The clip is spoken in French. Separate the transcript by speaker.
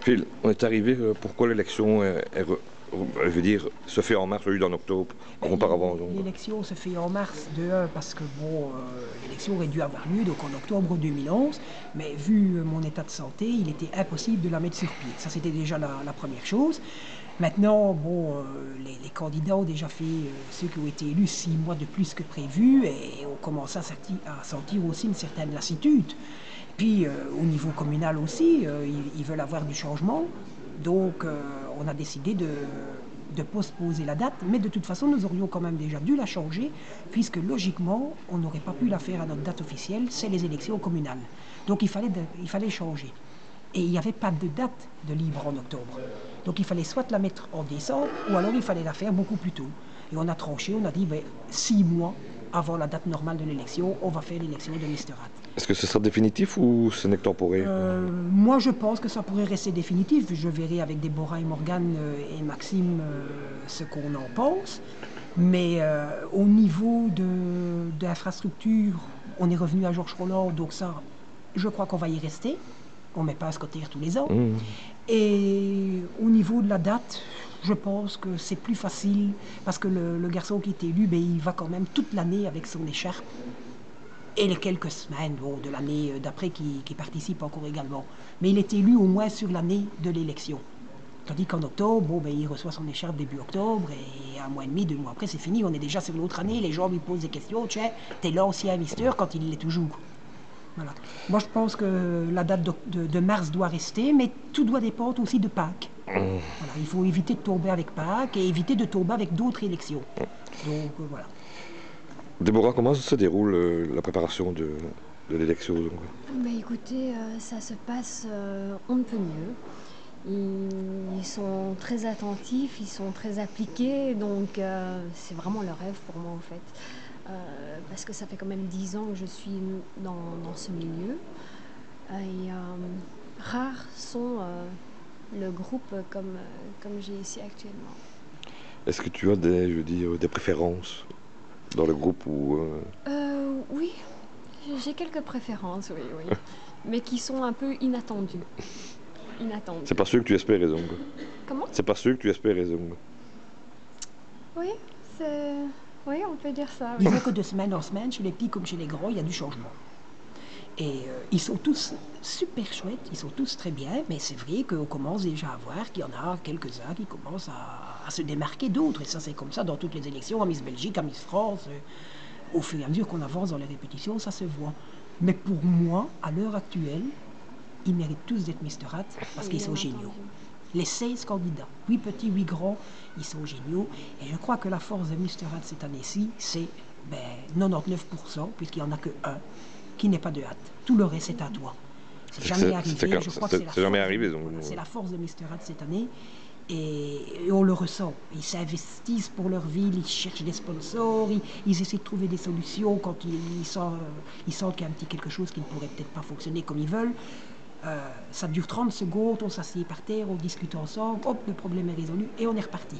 Speaker 1: Phil, on est arrivé, pourquoi l'élection je veux dire, se fait en mars au lieu d'en octobre, comme auparavant donc.
Speaker 2: L'élection se fait en mars de 1 parce que bon, l'élection aurait dû avoir lieu donc en octobre 2011, mais vu mon état de santé, il était impossible de la mettre sur pied. Ça c'était déjà la première chose. Maintenant, bon, les candidats ont déjà fait, ceux qui ont été élus, 6 mois de plus que prévu et on commence à sentir aussi une certaine lassitude. Puis au niveau communal aussi, ils veulent avoir du changement. Donc on a décidé de postposer la date, mais de toute façon nous aurions quand même déjà dû la changer, puisque logiquement on n'aurait pas pu la faire à notre date officielle, c'est les élections communales. Donc il fallait changer. Et il n'y avait pas de date de libre en octobre. Donc il fallait soit la mettre en décembre, ou alors il fallait la faire beaucoup plus tôt. Et on a tranché, on a dit, 6 mois avant la date normale de l'élection, on va faire l'élection de Mr. Rat.
Speaker 1: Est-ce que ce sera définitif ou ce n'est que temporaire?
Speaker 2: Moi, je pense que ça pourrait rester définitif. Je verrai avec Déborah et Morgane et Maxime ce qu'on en pense. Mais au niveau de l'infrastructure, on est revenu à Georges Roland, donc ça, je crois qu'on va y rester. On ne met pas un scooter tous les ans. Et au niveau de la date, je pense que c'est plus facile parce que le garçon qui est élu, il va quand même toute l'année avec son écharpe. Et les quelques semaines de l'année d'après qui participe encore également. Mais il est élu au moins sur l'année de l'élection. Tandis qu'en octobre, il reçoit son écharpe début octobre et un mois et demi, 2 mois après, c'est fini. On est déjà sur l'autre année. Les gens lui posent des questions. Tiens, t'es l'ancien Mister quand il l'est toujours. Voilà. Moi, je pense que la date de mars doit rester, mais tout doit dépendre aussi de Pâques. Voilà, il faut éviter de tomber avec Pâques et éviter de tomber avec d'autres élections. Donc, voilà.
Speaker 1: Déborah, comment se déroule la préparation de l'élection donc?
Speaker 3: Écoutez, ça se passe on ne peut mieux. Ils sont très attentifs, ils sont très appliqués, donc c'est vraiment le rêve pour moi en fait. Parce que ça fait quand même 10 ans que je suis dans ce milieu. Et rares sont le groupe comme j'ai ici actuellement.
Speaker 1: Est-ce que tu as des préférences dans le groupe ou
Speaker 3: Oui, j'ai quelques préférences, oui. Mais qui sont un peu inattendues.
Speaker 1: C'est pas ceux que tu espérais donc?
Speaker 3: Comment?
Speaker 1: C'est pas ceux que tu espérais donc?
Speaker 3: Oui, oui, on peut dire ça.
Speaker 2: Il ne faut que de semaine en semaine, chez les petits comme chez les grands, il y a du changement. Et ils sont tous super chouettes, ils sont tous très bien, mais c'est vrai qu'on commence déjà à voir qu'il y en a quelques-uns qui commencent à se démarquer d'autres. Et ça, c'est comme ça dans toutes les élections, à Miss Belgique, à Miss France. Au fur et à mesure qu'on avance dans les répétitions, ça se voit. Mais pour moi, à l'heure actuelle, ils méritent tous d'être Mr. Rat parce qu'ils sont géniaux. Les 16 candidats, 8 petits, 8 grands, ils sont géniaux. Et je crois que la force de Mr. Rat cette année-ci, c'est 99%, puisqu'il n'y en a que un, qui n'est pas de hâte. Tout le reste, c'est à toi. C'est jamais arrivé. Je crois que c'est la force de Mr. Rat cette année. Et on le ressent. Ils s'investissent pour leur ville, ils cherchent des sponsors, ils essaient de trouver des solutions quand ils sentent qu'il y a un petit quelque chose qui ne pourrait peut-être pas fonctionner comme ils veulent. Ça dure 30 secondes, on s'assied par terre, on discute ensemble, hop, le problème est résolu et on est reparti.